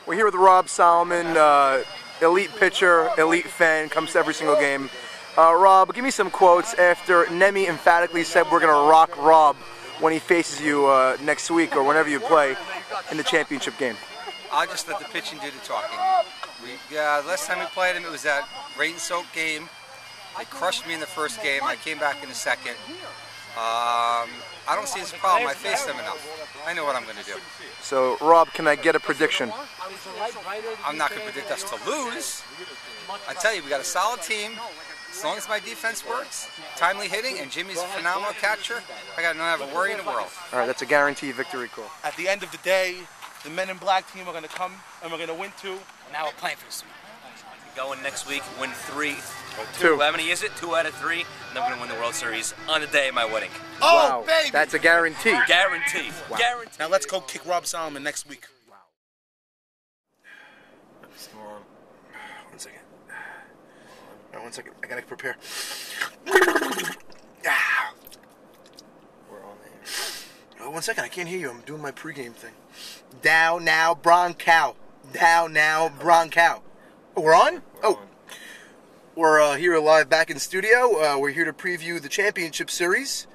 We're here with Rob Solomon, elite pitcher, elite fan, comes to every single game. Rob, give me some quotes after Nemi emphatically said we're going to rock Rob when he faces you next week or whenever you play in the championship game. I'll just let the pitching do the talking. Last time we played him, it was that rain-soaked game. They crushed me in the first game. I came back in the second. I don't see this problem. I faced them enough. I know what I'm going to do. So, Rob, can I get a prediction? I'm not going to predict us to lose. I tell you, we got a solid team. As long as my defense works, timely hitting, and Jimmy's a phenomenal catcher, I got not have a worry in the world. All right, that's a guaranteed victory call. At the end of the day, the Men in Black team are going to come and we're going to win 2. Now we're playing for this. Going next week, win 3. Or 2. How many is it? 2 out of 3. And then we're going to win the World Series on the day of my wedding. Oh, wow, baby! That's a guarantee. Guarantee. Wow. Guarantee. Now let's go kick Rob Solomon next week. Wow. 1 second. All right, 1 second. I got to prepare. We're on there. Oh, 1 second. I can't hear you. I'm doing my pregame thing. Down now, Broncow. Down now, Broncow. Oh, we're on? Oh. We're here live back in studio. We're here to preview the championship series.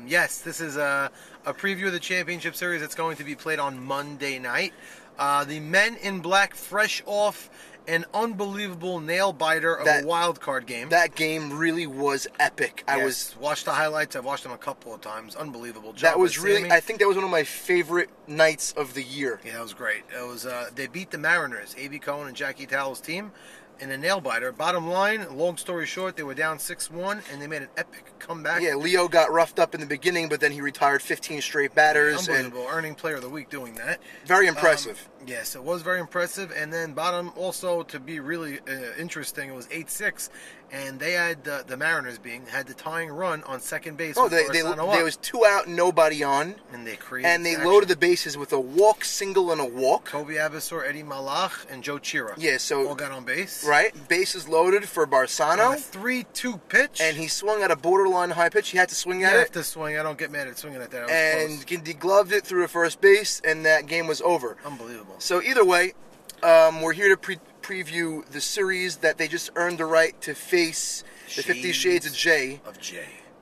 Yes, this is a preview of the championship series that's going to be played on Monday night. The Men in Black fresh off an unbelievable nail-biter of a wild card game. That game really was epic. Yes, watched the highlights. I've watched them a couple of times. Unbelievable job. That was really, I think that was one of my favorite nights of the year. Yeah, that was great. It was. They beat the Mariners, A.B. Cohen and Jackie Towell's team, in a nail-biter. Bottom line, long story short, they were down 6-1, and they made an epic comeback. Yeah, Leo got roughed up in the beginning, but then he retired 15 straight batters. Unbelievable. Earning Player of the Week doing that. Very impressive. Yes, it was very impressive. And then bottom also, to be really interesting, it was 8-6, and they had the Mariners had the tying run on second base. Oh, there was 2 out, nobody on. And they created action. Loaded the bases with a walk, single, and a walk. Kobe Abasor, Eddie Malach, and Joe Chira. Yeah, so all got on base. Right, bases loaded for Barsano. A 3-2 pitch. And he swung at a borderline high pitch. He had to swing at it. You have to swing. I don't get mad at swinging at that. And Gindi gloved it through to first base, and that game was over. Unbelievable. So either way, we're here to preview the series that they just earned the right to face the 50 Shades of Jay.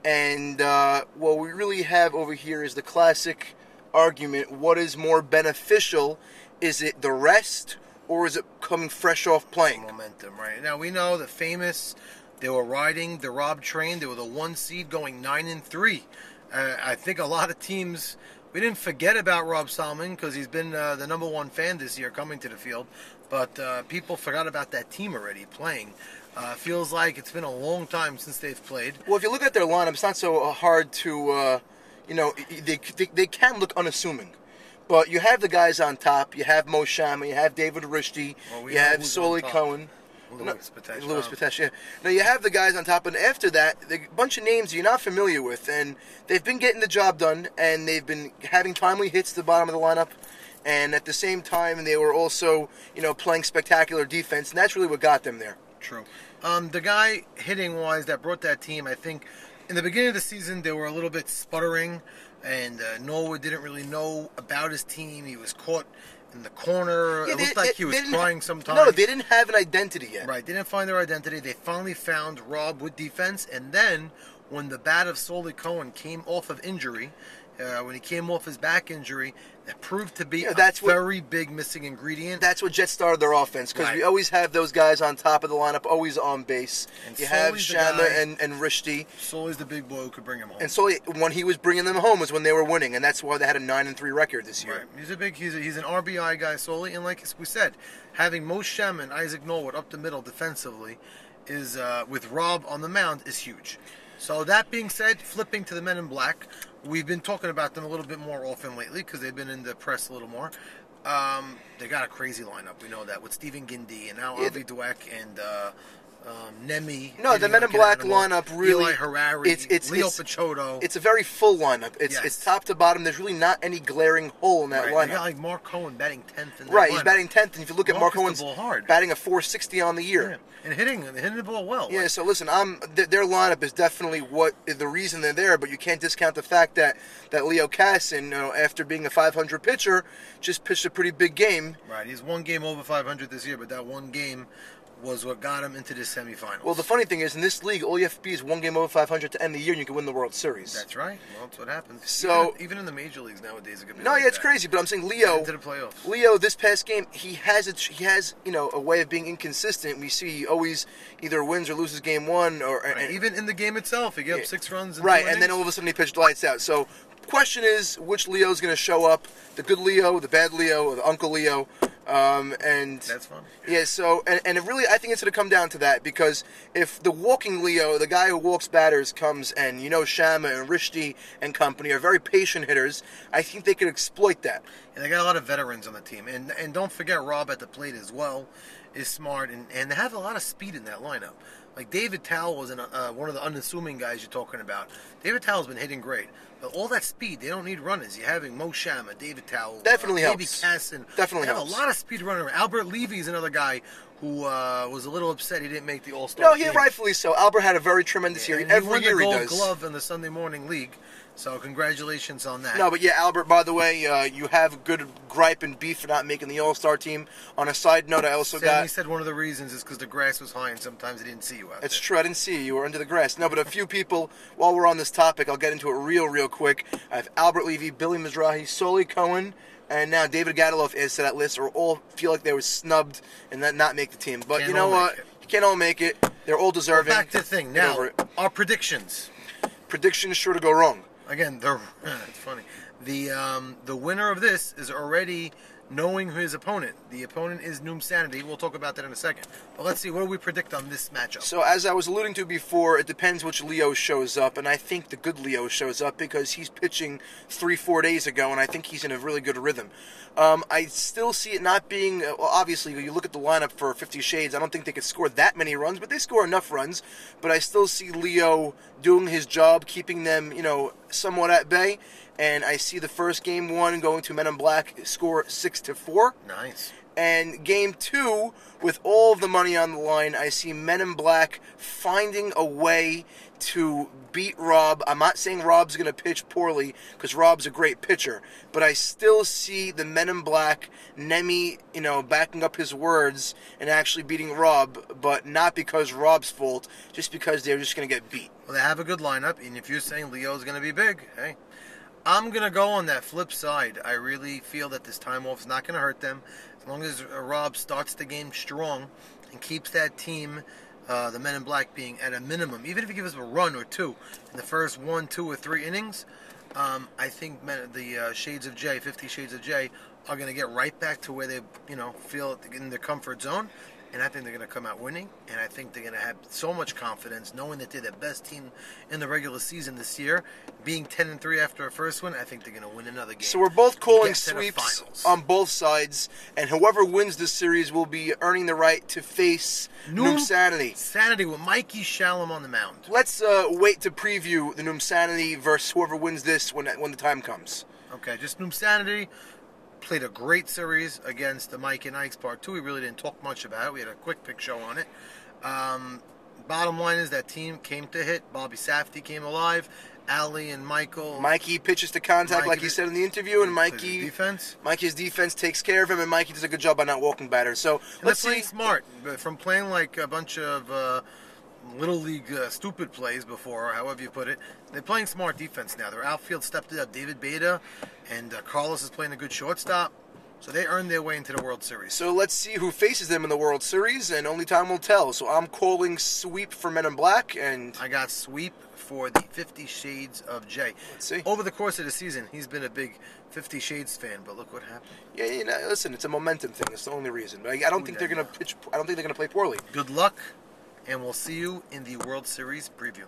And what we really have over here is the classic argument: what is more beneficial? Is it the rest, or is it coming fresh off playing? Momentum, right? Now we know the famous. They were riding the Rob train. They were the 1 seed going 9-3. I think a lot of teams. We didn't forget about Rob Solomon because he's been the #1 fan this year coming to the field, but people forgot about that team already playing. Feels like it's been a long time since they've played. Well, if you look at their lineup, it's not so hard to, they can look unassuming. But you have the guys on top. You have Mo Shama, you have David Rishti, you have Sully Cohen. Louis Patesh, yeah. Now you have the guys on top, and after that, a bunch of names you're not familiar with, and they've been getting the job done, and they've been having timely hits to the bottom of the lineup, and at the same time, they were also, playing spectacular defense, and that's really what got them there. True. The guy hitting-wise that brought that team, I think, in the beginning of the season, they were a little bit sputtering, and Norwood didn't really know about his team. He was caught in the corner. Yeah, it looked like he was crying sometimes. No, they didn't have an identity yet. Right, they didn't find their identity. They finally found Rob with defense, and then when the bat of Sully Cohen came off of injury, when he came off his back injury, that proved to be a very big missing ingredient. That's what jet-started their offense, because we always have those guys on top of the lineup, always on base. And you have Shama and Rishti. Sully's the big boy who could bring him home. And Sully, when he was bringing them home, was when they were winning, and that's why they had a 9-3 record this year. Right. He's an RBI guy, Sully, and like we said, having Mo Shama and Isaac Norwood up the middle defensively is with Rob on the mound is huge. So that being said, flipping to the Men in Black, we've been talking about them a little bit more often lately because they've been in the press a little more. They got a crazy lineup, we know that, with Stephen Gindi and now Avi Dweck and Nemi. No, the Men in Black lineup really. Eli Harari, Leo it's Pachotto. It's a very full lineup. It's top to bottom. There's really not any glaring hole in that lineup. You got like Mark Cohen batting 10th in that Right, lineup. he's batting 10th, and if you look at Mark Cohen's batting a .460 on the year. Yeah. And hitting the ball well. Yeah, so listen, their lineup is definitely the reason they're there, but you can't discount the fact that Leo Casson, after being a .500 pitcher, just pitched a pretty big game. Right, he's one game over 500 this year, but that one game was what got him into the semifinals. Well, the funny thing is, in this league, all you have to be is one game over 500 to end the year, and you can win the World Series. That's right. Well, that's what happens. So even in the major leagues nowadays, it could be. No, like yeah, it's that. crazy. But I'm saying Leo into the playoffs. Leo, this past game, he has a way of being inconsistent. We see he always either wins or loses game one, and even in the game itself, he gave up 6 runs. In right, 2 and innings. then all of a sudden he pitched lights out. So, question is, which Leo is going to show up? The good Leo, the bad Leo, or the Uncle Leo? And that's fun. Yeah, so and it really, I think it's going to come down to that, because if the walking Leo, the guy who walks batters, comes and Shama and Rishdi and company are very patient hitters, I think they could exploit that. And they got a lot of veterans on the team, and don't forget Rob at the plate as well is smart, and they have a lot of speed in that lineup. Like David Towle was one of the unassuming guys you're talking about. David Towle's been hitting great. But all that speed, they don't need runners. You're having Mo Shama, David Towle, definitely maybe helps. Casson. Definitely they have helps. a lot of speed runner. Albert Levy's another guy who was a little upset he didn't make the All-Star team. No, rightfully so. Albert had a very tremendous year. Every year he does. He won the Gold Glove in the Sunday Morning League. So congratulations on that. No, but yeah, Albert, by the way, you have good gripe and beef for not making the All-Star team. On a side note, I also He said one of the reasons is because the grass was high and sometimes he didn't see you out there. It's true, I didn't see you. You were under the grass. No, but a few people, while we're on this topic, I'll get into it real quick. I have Albert Levy, Billy Mizrahi, Soli Cohen, and now David Gadiloff is to that list, or all feel like they were snubbed and not make the team. But you know what? You can't all make it. They're all deserving. Well, back to the thing. Now, our predictions. Predictions sure to go wrong. Again, it's funny. The winner of this is already knowing his opponent. The opponent is Noom Sanity. We'll talk about that in a second. But let's see, what do we predict on this matchup? So as I was alluding to before, it depends which Leo shows up, and I think the good Leo shows up because he's pitching 3-4 days ago, and I think he's in a really good rhythm. I still see it not being, well, obviously, you look at the lineup for 50 Shades, I don't think they could score that many runs, but they score enough runs. But I still see Leo doing his job, keeping them, somewhat at bay. And I see the first game 1 going to Men in Black score 6-4. Nice. And game 2, with all of the money on the line, I see Men in Black finding a way to beat Rob. I'm not saying Rob's going to pitch poorly, because Rob's a great pitcher. But I still see the Men in Black, Nemi, backing up his words and actually beating Rob, but not because Rob's fault, just because they're just going to get beat. Well, they have a good lineup, and if you're saying Leo's going to be big, hey, I'm going to go on that flip side. I really feel that this time off is not going to hurt them. As long as Rob starts the game strong and keeps that team, the Men in Black, being at a minimum, even if he gives us a run or two in the first 1, 2, or 3 innings, I think the Shades of J, 50 Shades of J, are going to get right back to where they, feel in their comfort zone. And I think they're going to come out winning, and I think they're going to have so much confidence, knowing that they're the best team in the regular season this year. Being 10-3 after a first win, I think they're going to win another game. So we're both calling sweeps on both sides, and whoever wins this series will be earning the right to face Noom Sanity. Sanity with Mikey Shalom on the mound. Let's wait to preview the Noom Sanity versus whoever wins this when the time comes. Okay, just Noom Sanity. Played a great series against the Mike and Ike's Part 2. We really didn't talk much about it. We had a quick pick show on it. Bottom line is that team came to hit. Bobby Safdie came alive. Ali and Mikey pitches to contact, like he said in the interview, and Mikey's defense takes care of him, and Mikey does a good job on not walking batters. So let's see. Playing smart. From playing like a bunch of Little League stupid plays before, or however you put it, they're playing smart defense now. Their outfield stepped it up. David Beta and Carlos is playing a good shortstop. So they earned their way into the World Series. So let's see who faces them in the World Series, and only time will tell. So I'm calling sweep for Men in Black, and I got sweep for the 50 Shades of J. Let's see. Over the course of the season, he's been a big 50 Shades fan, but look what happened. Yeah, listen, it's a momentum thing. It's the only reason. But I don't think they're going to pitch. I don't think they're going to play poorly. Good luck, and we'll see you in the World Series preview.